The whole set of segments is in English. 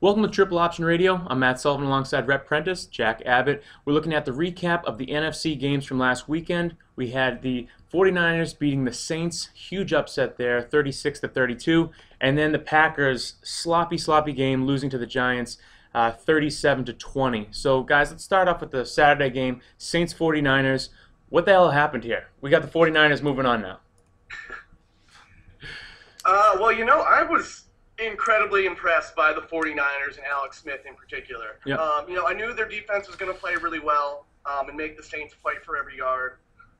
Welcome to Triple Option Radio. I'm Matt Sullivan alongside Rep Prentice, Jack Abbott. We're looking at the recap of the NFC games from last weekend. We had the 49ers beating the Saints, huge upset there, 36-32, and then the Packers, sloppy game, losing to the Giants, 37-20. So guys, let's start off with the Saturday game, Saints 49ers. What the hell happened here? We got the 49ers moving on now. I was incredibly impressed by the 49ers and Alex Smith in particular. Yep. I knew their defense was going to play really well and make the Saints fight for every yard.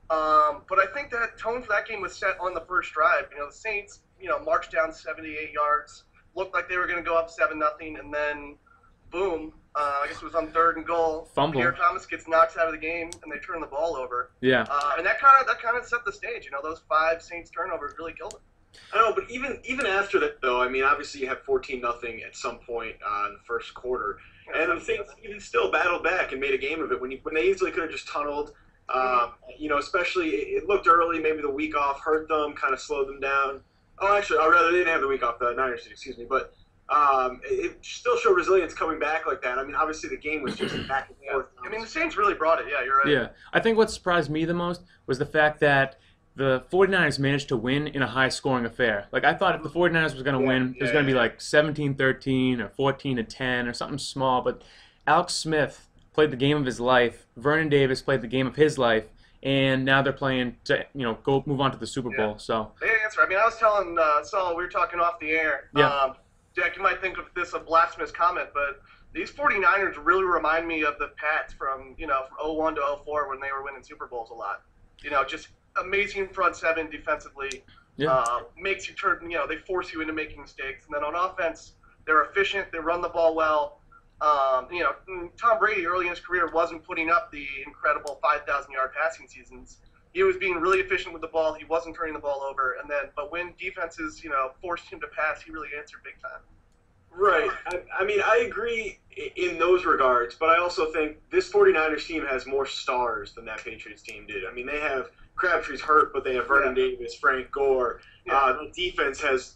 But I think that tone for that game was set on the first drive. The Saints, marched down 78 yards, looked like they were going to go up 7-0, and then boom, I guess it was on 3rd and goal. Fumble. Pierre Thomas gets knocked out of the game, and they turn the ball over. Yeah. And that kind of set the stage. Those 5 Saints turnovers really killed it. I know, but even after that, though, I mean, obviously you had 14-0 at some point in the first quarter, and the Saints even still battled back and made a game of it when they easily could have just tunneled. Especially it looked early, maybe the week off hurt them, kind of slowed them down. Oh, actually, they didn't have the week off, the Niners did, excuse me, but it still showed resilience coming back like that. I mean, obviously the game was just back and forth. I mean, the Saints really brought it. Yeah, you're right. Yeah. I think what surprised me the most was the fact that the 49ers managed to win in a high-scoring affair. Like, I thought if the 49ers was going to win, it was going to be like 17-13 or 14-10 or something small. But Alex Smith played the game of his life. Vernon Davis played the game of his life. And now they're playing to, go move on to the Super Bowl. So they answer. I mean, I was telling Saul, we were talking off the air. Yeah. Jack, you might think of this a blasphemous comment, but these 49ers really remind me of the Pats from 01 to 04 when they were winning Super Bowls a lot. Just amazing front seven defensively. Yeah. Makes you turn, they force you into making mistakes. And then on offense, they're efficient. They run the ball well. Tom Brady early in his career wasn't putting up the incredible 5,000-yard passing seasons. He was being really efficient with the ball. He wasn't turning the ball over. But when defenses, forced him to pass, he really answered big time. Right. I mean, I agree in those regards, but I also think this 49ers team has more stars than that Patriots team did. I mean, they have Crabtree's hurt, but they have Vernon Davis, Frank Gore. The defense has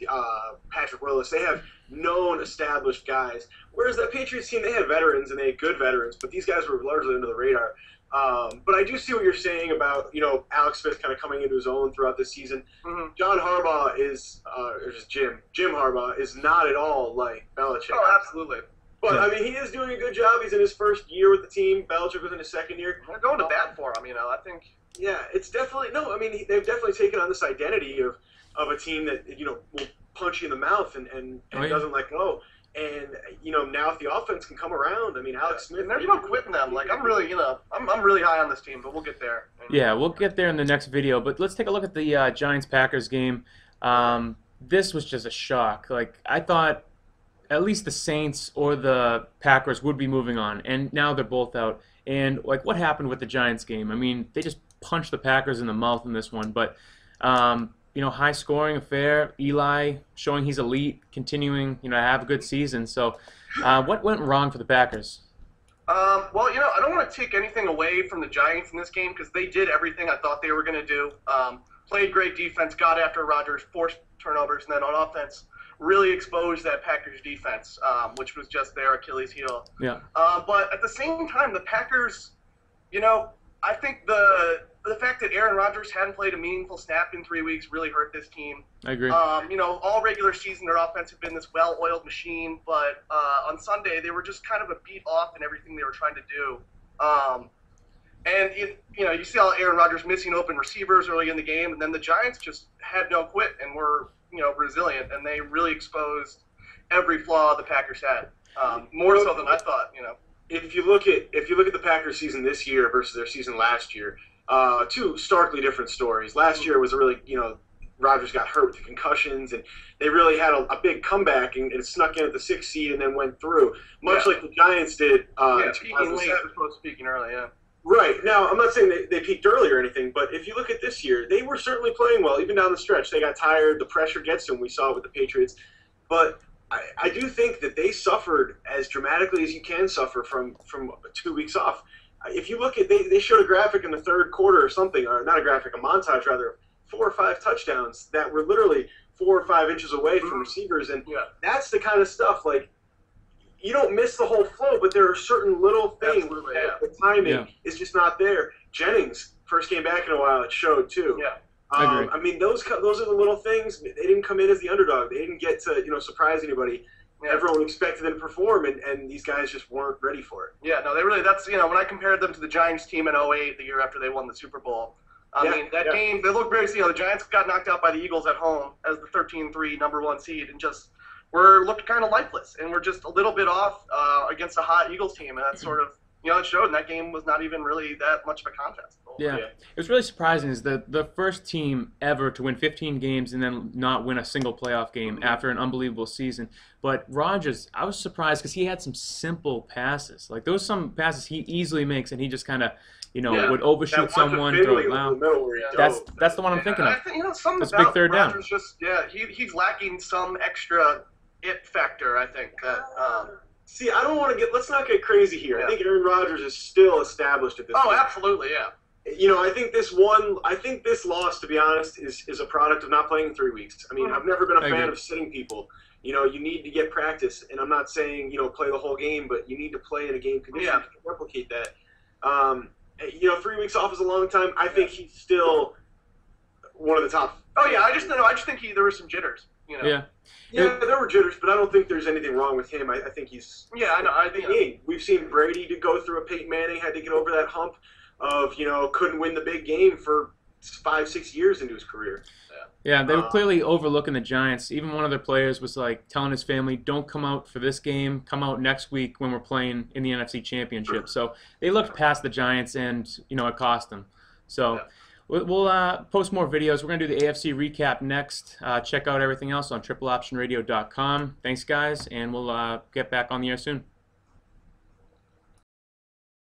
Patrick Willis. They have known, established guys. Whereas that Patriots team, they had veterans, and they had good veterans, but these guys were largely under the radar. But I do see what you're saying about, Alex Smith kind of coming into his own throughout this season. Mm-hmm. John Harbaugh is, or just Jim Harbaugh is not at all like Belichick. Oh, absolutely. But, I mean, he is doing a good job. He's in his first year with the team. Belichick was in his second year. They're going to bat for him, I think. Yeah, it's definitely – no, I mean, they've definitely taken on this identity of a team that, will punch you in the mouth and doesn't let go. And, now if the offense can come around, I mean, Alex Smith – and there's no quitting them. Like, I'm really, I'm really high on this team, but we'll get there. Yeah, we'll get there in the next video. But let's take a look at the Giants-Packers game. This was just a shock. Like, I thought at least the Saints or the Packers would be moving on, and now they're both out. And, like, what happened with the Giants game? I mean, they just punched the Packers in the mouth in this one. But, high-scoring affair. Eli showing he's elite, continuing, to have a good season. So, what went wrong for the Packers? I don't want to take anything away from the Giants in this game because they did everything I thought they were going to do. Played great defense, got after Rodgers, forced turnovers, and then on offense, really exposed that Packers defense, which was just their Achilles heel. Yeah. But at the same time, the Packers, I think the fact that Aaron Rodgers hadn't played a meaningful snap in 3 weeks really hurt this team. I agree. All regular season, their offense had been this well-oiled machine, but on Sunday, they were just kind of a beat off in everything they were trying to do. You see all Aaron Rodgers missing open receivers early in the game, and then the Giants just had no quit and were, resilient, and they really exposed every flaw the Packers had, more so than I thought, If you look at the Packers season this year versus their season last year, two starkly different stories. Last year was a really, Rodgers got hurt with the concussions, and they really had a big comeback and snuck in at the 6th seed and then went through, much like the Giants did. Peaking late as opposed to peaking early, yeah. Right. Now, I'm not saying they peaked early or anything, but if you look at this year, they were certainly playing well, even down the stretch. They got tired. The pressure gets them. We saw it with the Patriots. But I do think that they suffered as dramatically as you can suffer from 2 weeks off. If you look at, they showed a graphic in the third quarter or something, or not a graphic, a montage rather, 4 or 5 touchdowns that were literally 4 or 5 inches away from receivers. And that's the kind of stuff, like, you don't miss the whole flow, but there are certain little things that the timing is just not there. Jennings first came back in a while; it showed too. Yeah. I mean, those are the little things. They didn't come in as the underdog. They didn't get to surprise anybody. Yeah. Everyone expected them to perform, and these guys just weren't ready for it. Yeah, no, they really. That's when I compared them to the Giants team in 2008, the year after they won the Super Bowl. I mean, that game, they looked very. The Giants got knocked out by the Eagles at home as the 13-3 #1 seed, and just looked kind of lifeless, and we're just a little bit off against a hot Eagles team, and that's sort of it showed. And that game was not even really that much of a contest. Yeah. It was really surprising. Is the first team ever to win 15 games and then not win a single playoff game after an unbelievable season. But Rodgers, I was surprised because he had some simple passes. Like there was some passes he easily makes, and he just kind of would overshoot someone, throw it loud. That's the one I'm thinking of. I think something that's about big third down. Rodgers just he's lacking some extra it factor. I think that. See, I don't want to let's not get crazy here. I think Aaron Rodgers is still established at this point. Oh, absolutely, yeah. I think this loss, to be honest, is a product of not playing in 3 weeks. I mean, I've never been a fan of sitting people. You need to get practice, and I'm not saying, play the whole game, but you need to play in a game condition to replicate that. 3 weeks off is a long time. I think he's still one of the top. Oh, yeah, I just think there were some jitters. Yeah, there were jitters, but I don't think there's anything wrong with him. I think he's. Yeah, I know. I think we've seen Brady to go through a Peyton Manning, had to get over that hump of couldn't win the big game for 5-6 years into his career. Yeah, they were clearly overlooking the Giants. Even one of their players was like telling his family, "Don't come out for this game. Come out next week when we're playing in the NFC Championship." So they looked past the Giants, and it cost them. So. We'll post more videos. We're going to do the AFC recap next. Check out everything else on tripleoptionradio.com. Thanks, guys, and we'll get back on the air soon.